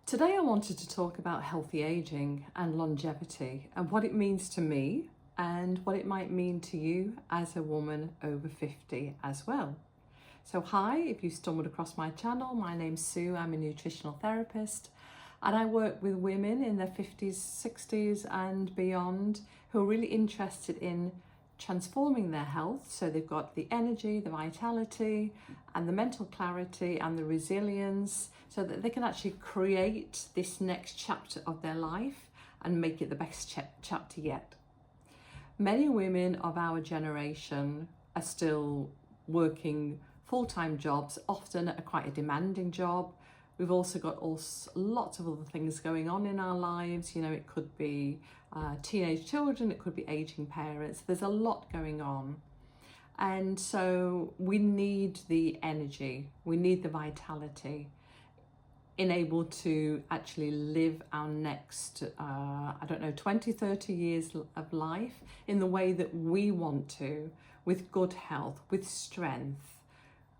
Today I wanted to talk about healthy aging and longevity and what it means to me and what it might mean to you as a woman over 50 as well. So hi, if you stumbled across my channel, my name's Sue, I'm a nutritional therapist and I work with women in their 50s, 60s and beyond who are really interested in transforming their health, so they've got the energy, the vitality and the mental clarity and the resilience so that they can actually create this next chapter of their life and make it the best chapter yet. Many women of our generation are still working full-time jobs, often at quite a demanding job. We've also got lots of other things going on in our lives. You know, it could be teenage children, it could be aging parents. There's a lot going on. And so we need the energy, we need the vitality in able to actually live our next, 20, 30 years of life in the way that we want to, with good health, with strength,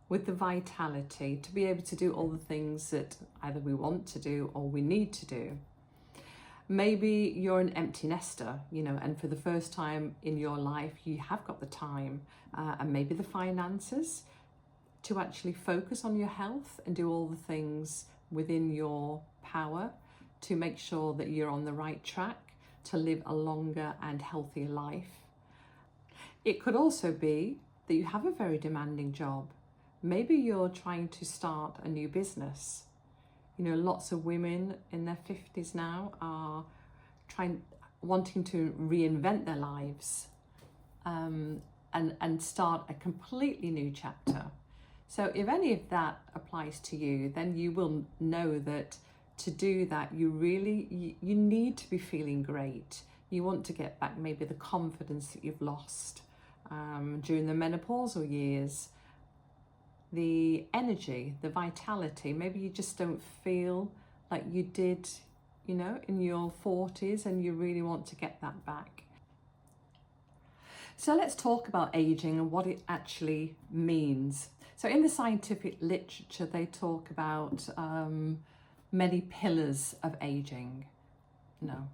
with the vitality to be able to do all the things that either we want to do or we need to do. Maybe you're an empty nester, you know, and for the first time in your life, you have got the time and maybe the finances to actually focus on your health and do all the things within your power to make sure that you're on the right track to live a longer and healthier life. It could also be that you have a very demanding job. Maybe you're trying to start a new business. You know, lots of women in their 50s now are wanting to reinvent their lives and start a completely new chapter. So if any of that applies to you, then you will know that to do that, you need to be feeling great. You want to get back maybe the confidence that you've lost during the menopausal years. The energy, the vitality, maybe you just don't feel like you did, you know, in your 40s and you really want to get that back. So let's talk about aging and what it actually means. So in the scientific literature, they talk about many pillars of aging. No,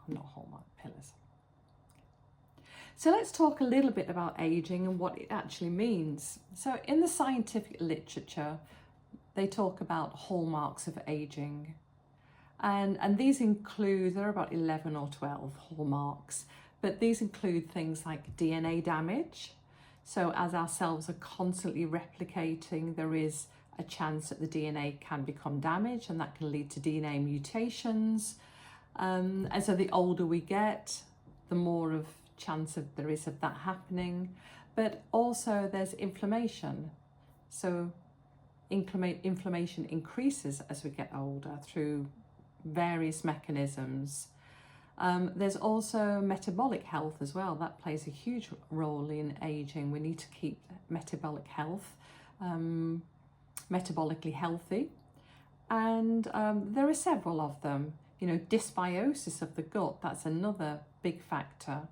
not hallmark pillars. So let's talk a little bit about aging and what it actually means. So in the scientific literature, they talk about hallmarks of aging. And these include, there are about 11 or 12 hallmarks, but these include things like DNA damage. So as our cells are constantly replicating, there is a chance that the DNA can become damaged and that can lead to DNA mutations. And so the older we get, the more of chance there is of that happening. But also there's inflammation. So inflammation increases as we get older through various mechanisms. There's also metabolic health as well. That plays a huge role in aging. We need to keep metabolic health, metabolically healthy. And there are several of them. You know, dysbiosis of the gut, that's another big factor.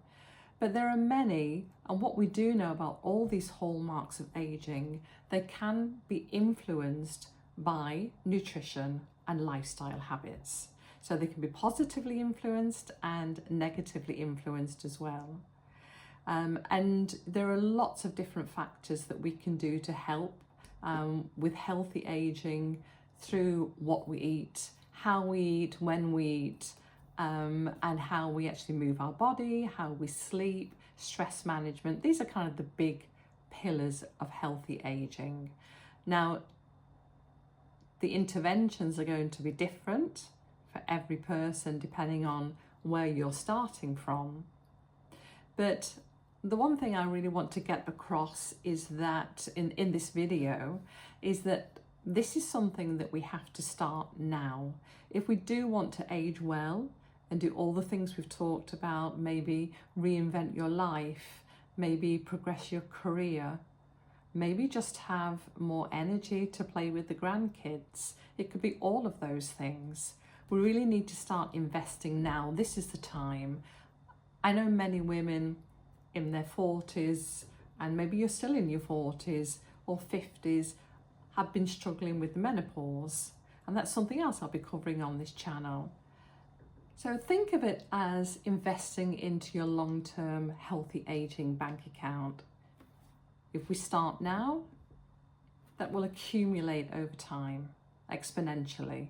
But there are many, and what we do know about all these hallmarks of aging, they can be influenced by nutrition and lifestyle habits. So they can be positively influenced and negatively influenced as well. And there are lots of different factors that we can do to help with healthy aging through what we eat, how we eat, when we eat, and how we actually move our body, how we sleep, stress management. These are kind of the big pillars of healthy aging. Now, the interventions are going to be different for every person depending on where you're starting from. But the one thing I really want to get across is that in this video is that this is something that we have to start now. If we do want to age well and do all the things we've talked about, maybe reinvent your life, maybe progress your career, maybe just have more energy to play with the grandkids. It could be all of those things. We really need to start investing now. This is the time. I know many women in their 40s, and maybe you're still in your 40s or 50s, have been struggling with the menopause. And that's something else I'll be covering on this channel. So think of it as investing into your long-term healthy aging bank account. If we start now, that will accumulate over time, exponentially.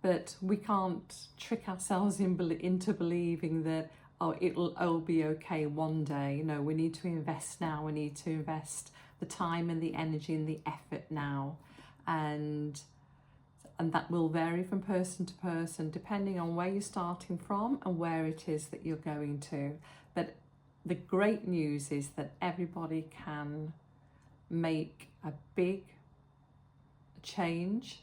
But we can't trick ourselves into believing that, oh, it'll all be okay one day. No, we need to invest now. We need to invest the time and the energy and the effort now. And that will vary from person to person, depending on where you're starting from and where it is that you're going to. But the great news is that everybody can make a big change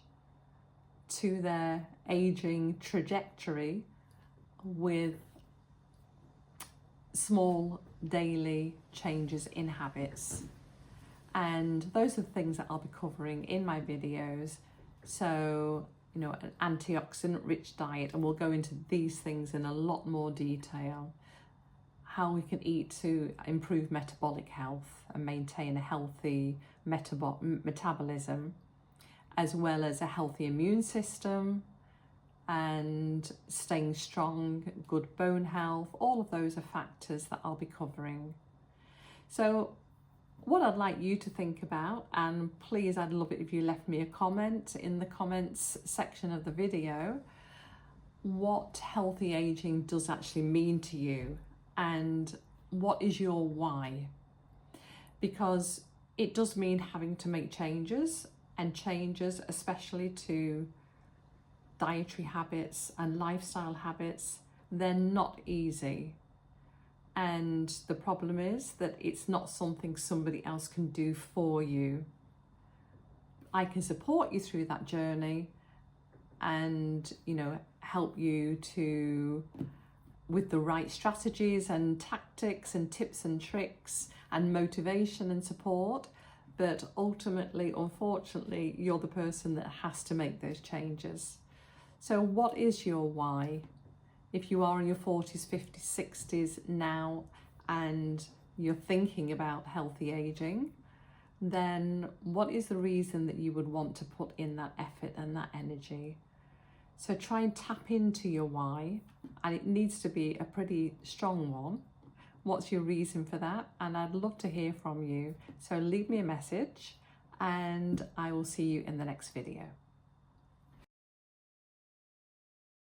to their aging trajectory with small daily changes in habits. And those are the things that I'll be covering in my videos. So, you know, an antioxidant rich diet, and we'll go into these things in a lot more detail. How we can eat to improve metabolic health and maintain a healthy metabolism, as well as a healthy immune system and staying strong, good bone health. All of those are factors that I'll be covering. So what I'd like you to think about, and please, I'd love it if you left me a comment in the comments section of the video, what healthy aging does actually mean to you and what is your why? Because it does mean having to make changes, and changes especially to dietary habits and lifestyle habits, they're not easy. And the problem is that it's not something somebody else can do for you. I can support you through that journey and, you know, help you to, with the right strategies and tactics and tips and tricks and motivation and support. But ultimately, unfortunately, you're the person that has to make those changes. So what is your why? If you are in your 40s, 50s, 60s now and you're thinking about healthy aging, then what is the reason that you would want to put in that effort and that energy? So try and tap into your why, and it needs to be a pretty strong one. What's your reason for that? And I'd love to hear from you. So leave me a message and I will see you in the next video.